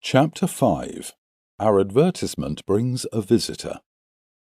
Chapter 5. Our advertisement brings a visitor.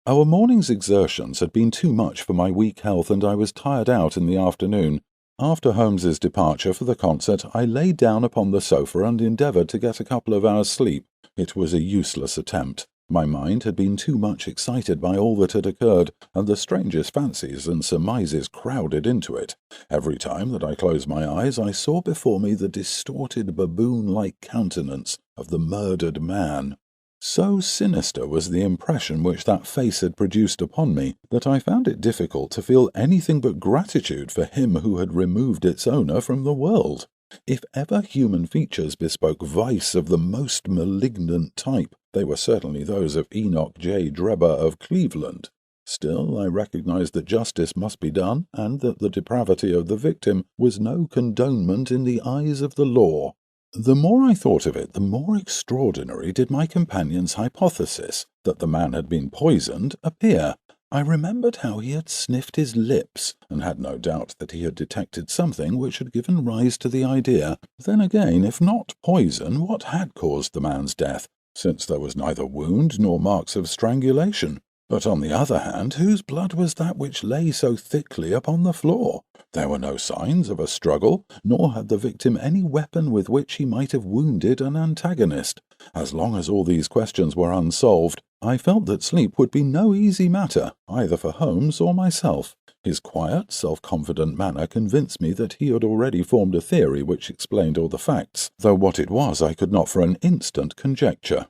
Our morning's exertions had been too much for my weak health, and I was tired out in the afternoon. After Holmes's departure for the concert, I lay down upon the sofa and endeavoured to get a couple of hours' sleep. It was a useless attempt. My mind had been too much excited by all that had occurred, and the strangest fancies and surmises crowded into it. Every time that I closed my eyes, I saw before me the distorted baboon-like countenance of the murdered man. So sinister was the impression which that face had produced upon me, that I found it difficult to feel anything but gratitude for him who had removed its owner from the world. If ever human features bespoke vice of the most malignant type, they were certainly those of Enoch Дребер of Cleveland. Still, I recognized that justice must be done, and that the depravity of the victim was no condonement in the eyes of the law. The more I thought of it, the more extraordinary did my companion's hypothesis, that the man had been poisoned, appear. I remembered how he had sniffed his lips, and had no doubt that he had detected something which had given rise to the idea. Then again, if not poison, what had caused the man's death, since there was neither wound nor marks of strangulation? But on the other hand, whose blood was that which lay so thickly upon the floor? There were no signs of a struggle, nor had the victim any weapon with which he might have wounded an antagonist. As long as all these questions were unsolved, I felt that sleep would be no easy matter, either for Holmes or myself. His quiet, self-confident manner convinced me that he had already formed a theory which explained all the facts, though what it was I could not for an instant conjecture.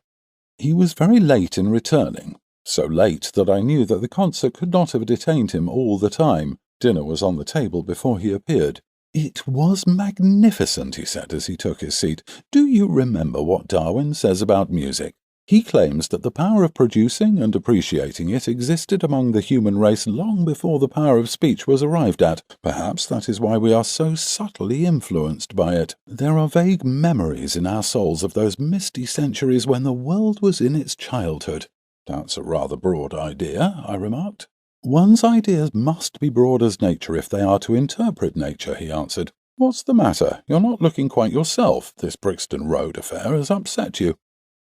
He was very late in returning, so late that I knew that the concert could not have detained him all the time. Dinner was on the table before he appeared. "It was magnificent," he said as he took his seat. "Do you remember what Darwin says about music? He claims that the power of producing and appreciating it existed among the human race long before the power of speech was arrived at. Perhaps that is why we are so subtly influenced by it. There are vague memories in our souls of those misty centuries when the world was in its childhood." "That's a rather broad idea," I remarked. "One's ideas must be broad as nature if they are to interpret nature," he answered. "What's the matter? You're not looking quite yourself. This Brixton Road affair has upset you."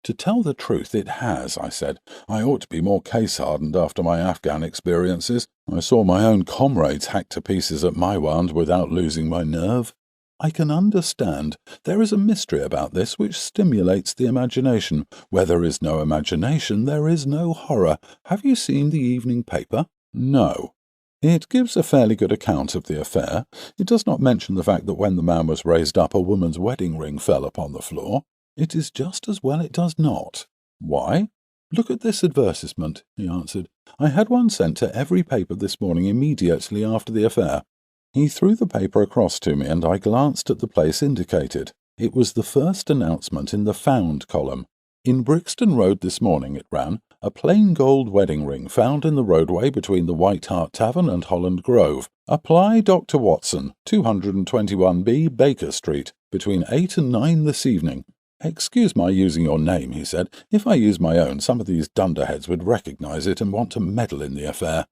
"To tell the truth, it has," I said. "I ought to be more case-hardened after my Afghan experiences. I saw my own comrades hacked to pieces at Maiwand without losing my nerve." "I can understand. There is a mystery about this which stimulates the imagination. Where there is no imagination, there is no horror. Have you seen the evening paper?" "No." "It gives a fairly good account of the affair. It does not mention the fact that when the man was raised up, a woman's wedding ring fell upon the floor. It is just as well it does not." "Why?" "Look at this advertisement," he answered. "I had one sent to every paper this morning immediately after the affair." He threw the paper across to me, and I glanced at the place indicated. It was the first announcement in the Found column. "In Brixton Road this morning," it ran, "a plain gold wedding ring found in the roadway between the White Hart Tavern and Holland Grove. Apply Dr. Wotson, 221B, Beyker-Street, between 8 and 9 this evening." "Excuse my using your name," he said. "If I used my own, some of these dunderheads would recognize it and want to meddle in the affair."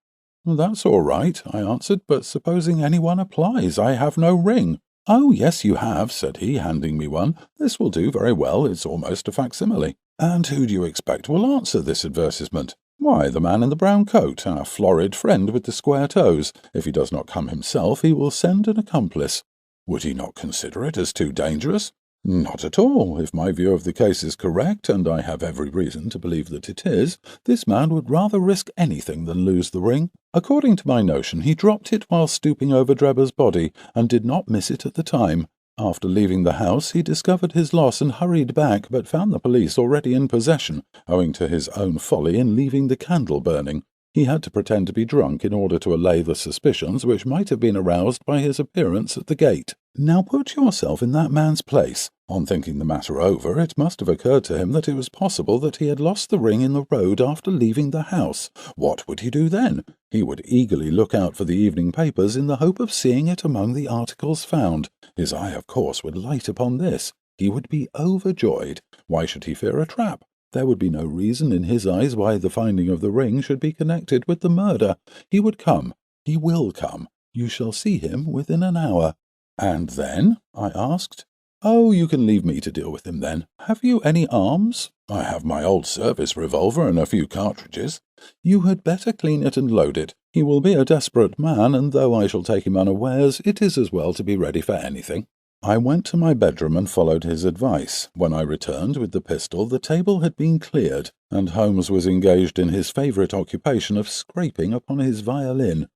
"That's all right," I answered, "but supposing anyone applies, I have no ring." "Oh, yes, you have," said he, handing me one. "This will do very well. It's almost a facsimile." "And who do you expect will answer this advertisement?" "Why, the man in the brown coat, our florid friend with the square toes. If he does not come himself, he will send an accomplice." "Would he not consider it as too dangerous?" "Not at all. If my view of the case is correct, and I have every reason to believe that it is, this man would rather risk anything than lose the ring. According to my notion, he dropped it while stooping over Dreber's body, and did not miss it at the time. After leaving the house, he discovered his loss and hurried back, but found the police already in possession, owing to his own folly in leaving the candle burning. He had to pretend to be drunk in order to allay the suspicions which might have been aroused by his appearance at the gate. Now put yourself in that man's place. On thinking the matter over, it must have occurred to him that it was possible that he had lost the ring in the road after leaving the house. What would he do then? He would eagerly look out for the evening papers in the hope of seeing it among the articles found. His eye, of course, would light upon this. He would be overjoyed. Why should he fear a trap? There would be no reason in his eyes why the finding of the ring should be connected with the murder. He would come. He will come. You shall see him within an hour." "And then?" I asked. "Oh, you can leave me to deal with him then. Have you any arms?" "I have my old service revolver and a few cartridges." "You had better clean it and load it. He will be a desperate man, and though I shall take him unawares, it is as well to be ready for anything." I went to my bedroom and followed his advice. When I returned with the pistol, the table had been cleared, and Holmes was engaged in his favourite occupation of scraping upon his violin.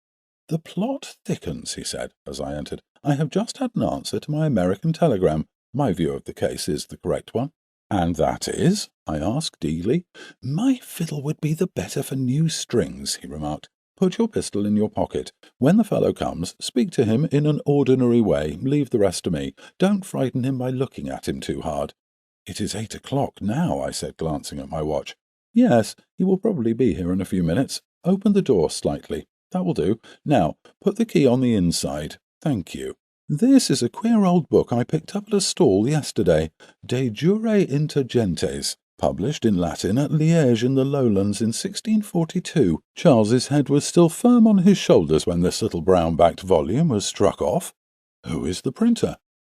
"The plot thickens," he said, as I entered. "I have just had an answer to my American telegram. My view of the case is the correct one." "And that is?" I asked eagerly. "My fiddle would be the better for new strings," he remarked. "Put your pistol in your pocket. When the fellow comes, speak to him in an ordinary way. Leave the rest to me. Don't frighten him by looking at him too hard." "It is 8 o'clock now," I said, glancing at my watch. "Yes, he will probably be here in a few minutes. Open the door slightly. That will do. Now, put the key on the inside. Thank you. This is a queer old book I picked up at a stall yesterday. De Jure Inter Gentes, published in Latin at Liège in the Lowlands in 1642. Charles's head was still firm on his shoulders when this little brown-backed volume was struck off. Who is the printer?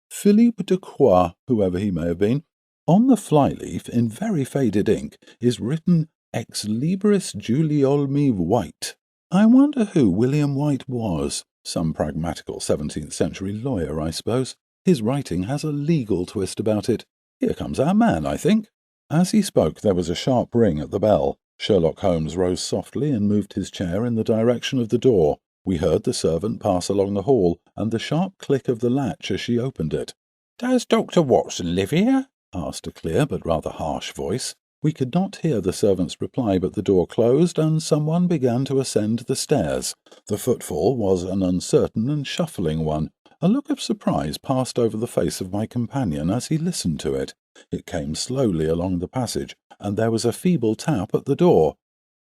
Philippe de Croix, whoever he may have been. On the flyleaf, in very faded ink, is written Ex Libris Juliolmi White. I wonder who William White was. Some pragmatical 17th century lawyer, I suppose. His writing has a legal twist about it. Here comes our man, I think." As he spoke, there was a sharp ring at the bell. Sherlock Holmes rose softly and moved his chair in the direction of the door. We heard the servant pass along the hall, and the sharp click of the latch as she opened it. "Does Dr. Watson live here?" asked a clear but rather harsh voice. We could not hear the servant's reply, but the door closed, and someone began to ascend the stairs. The footfall was an uncertain and shuffling one. A look of surprise passed over the face of my companion as he listened to it. It came slowly along the passage, and there was a feeble tap at the door.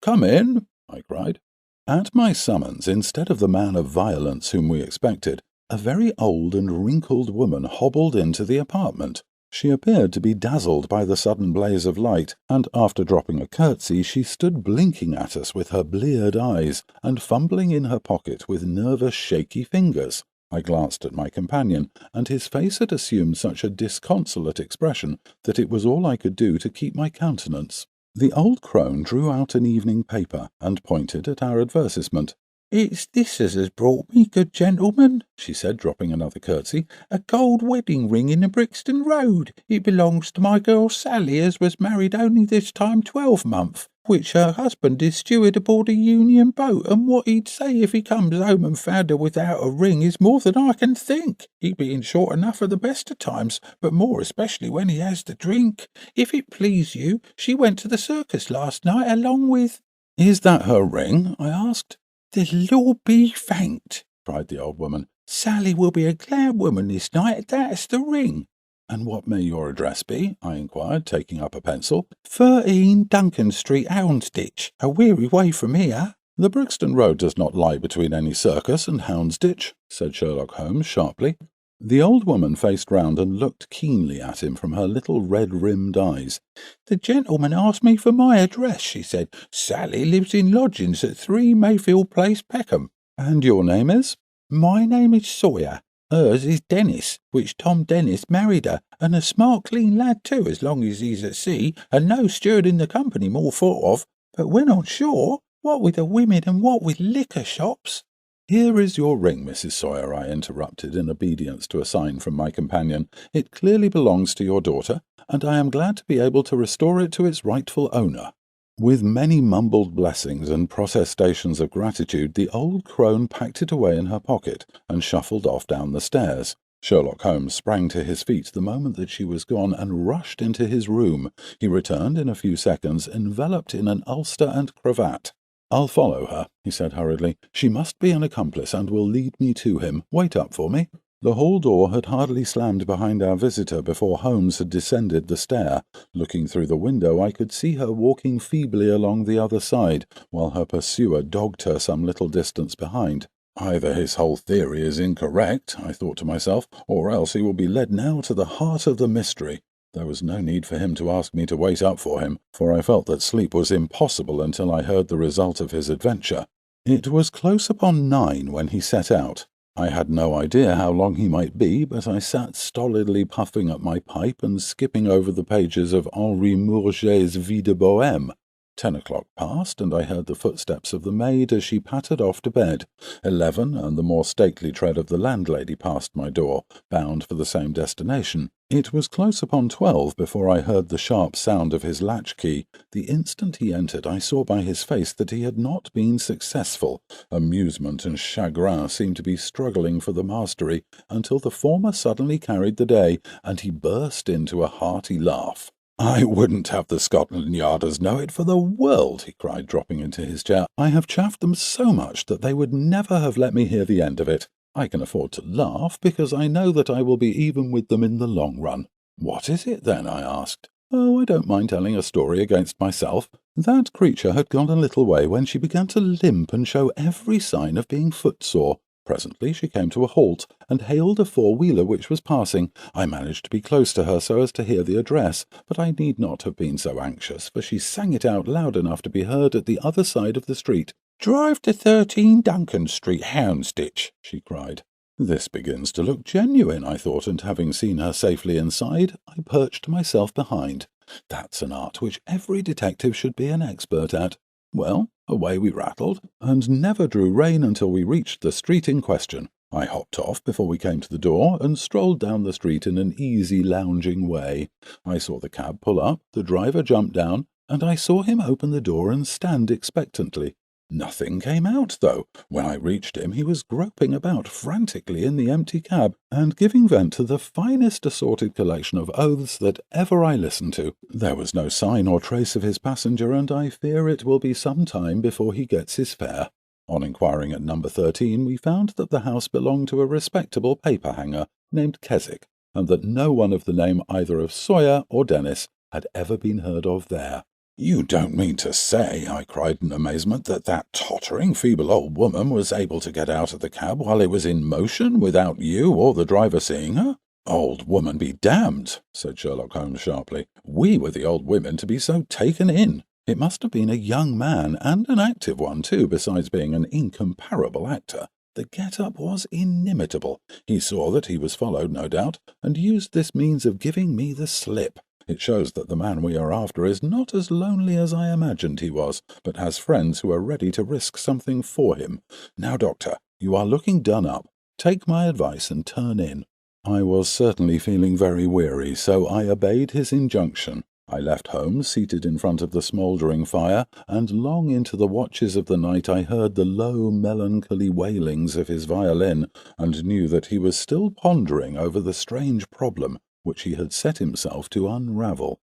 "Come in," I cried. At my summons, instead of the man of violence whom we expected, a very old and wrinkled woman hobbled into the apartment. She appeared to be dazzled by the sudden blaze of light, and after dropping a curtsy she stood blinking at us with her bleared eyes, and fumbling in her pocket with nervous shaky fingers. I glanced at my companion, and his face had assumed such a disconsolate expression that it was all I could do to keep my countenance. The old crone drew out an evening paper, and pointed at our advertisement. "It's this as has brought me, good gentleman," she said, dropping another curtsy. "A gold wedding ring in the Brixton Road. It belongs to my girl Sally, as was married only this time 12-month, which her husband is steward aboard a Union boat, and what he'd say if he comes home and found her without a ring is more than I can think. He being short enough at the best of times, but more especially when he has to drink. If it please you, she went to the circus last night along with—" "Is that her ring?" I asked. "The Lord be thanked," cried the old woman. "Sally will be a glad woman this night, that's the ring." "And what may your address be?" I inquired, taking up a pencil. 13 Duncan Street, Houndsditch, a weary way from here." "The Brixton Road does not lie between any circus and Houndsditch," said Sherlock Holmes sharply. The old woman faced round and looked keenly at him from her little red-rimmed eyes. "The gentleman asked me for my address," she said. "Sally lives in lodgings at 3 Mayfield Place, Peckham." "And your name is?" "My name is Sawyer. Hers is Dennis, which Tom Dennis married her, and a smart clean lad too, as long as he's at sea, and no steward in the company more thought of. But when on shore, what with the women and what with liquor shops—" "Here is your ring, Mrs. Sawyer," I interrupted in obedience to a sign from my companion. "It clearly belongs to your daughter, and I am glad to be able to restore it to its rightful owner." With many mumbled blessings and protestations of gratitude, the old crone packed it away in her pocket and shuffled off down the stairs. Sherlock Holmes sprang to his feet the moment that she was gone and rushed into his room. He returned in a few seconds, enveloped in an ulster and cravat. "I'll follow her," he said hurriedly. "She must be an accomplice and will lead me to him. Wait up for me." The hall door had hardly slammed behind our visitor before Holmes had descended the stair. Looking through the window, I could see her walking feebly along the other side, while her pursuer dogged her some little distance behind. Either his whole theory is incorrect, I thought to myself, or else he will be led now to the heart of the mystery. There was no need for him to ask me to wait up for him, for I felt that sleep was impossible until I heard the result of his adventure. It was close upon 9 when he set out. I had no idea how long he might be, but I sat stolidly puffing at my pipe and skipping over the pages of Henri Murger's Vie de Bohème. 10 o'clock passed, and I heard the footsteps of the maid as she pattered off to bed. 11, and the more stately tread of the landlady passed my door, bound for the same destination. It was close upon 12 before I heard the sharp sound of his latch-key. The instant he entered, I saw by his face that he had not been successful. Amusement and chagrin seemed to be struggling for the mastery, until the former suddenly carried the day, and he burst into a hearty laugh. "I wouldn't have the Scotland-Yarders know it for the world," he cried, dropping into his chair. "I have chaffed them so much that they would never have let me hear the end of it. I can afford to laugh, because I know that I will be even with them in the long run." "What is it, then?" I asked. "Oh, I don't mind telling a story against myself. That creature had gone a little way when she began to limp and show every sign of being footsore. Presently she came to a halt, and hailed a four-wheeler which was passing. I managed to be close to her so as to hear the address, but I need not have been so anxious, for she sang it out loud enough to be heard at the other side of the street. "Drive to 13 Duncan Street, Houndsditch," she cried. This begins to look genuine, I thought, and having seen her safely inside, I perched myself behind. That's an art which every detective should be an expert at. Well, away we rattled, and never drew rein until we reached the street in question. I hopped off before we came to the door, and strolled down the street in an easy, lounging way. I saw the cab pull up, the driver jump down, and I saw him open the door and stand expectantly. Nothing came out, though. When I reached him, he was groping about frantically in the empty cab, and giving vent to the finest assorted collection of oaths that ever I listened to. There was no sign or trace of his passenger, and I fear it will be some time before he gets his fare. On inquiring at number 13, we found that the house belonged to a respectable paper-hanger named Keswick, and that no one of the name either of Sawyer or Dennis had ever been heard of there. "You don't mean to say," I cried in amazement, "that tottering, feeble old woman was able to get out of the cab while it was in motion without you or the driver seeing her?" "Old woman be damned," said Sherlock Holmes sharply. "We were the old women to be so taken in. It must have been a young man, and an active one too, besides being an incomparable actor. The get-up was inimitable. He saw that he was followed, no doubt, and used this means of giving me the slip. It shows that the man we are after is not as lonely as I imagined he was, but has friends who are ready to risk something for him. Now, Doctor, you are looking done up. Take my advice and turn in." I was certainly feeling very weary, so I obeyed his injunction. I left Holmes seated in front of the smouldering fire, and long into the watches of the night I heard the low, melancholy wailings of his violin, and knew that he was still pondering over the strange problem which he had set himself to unravel.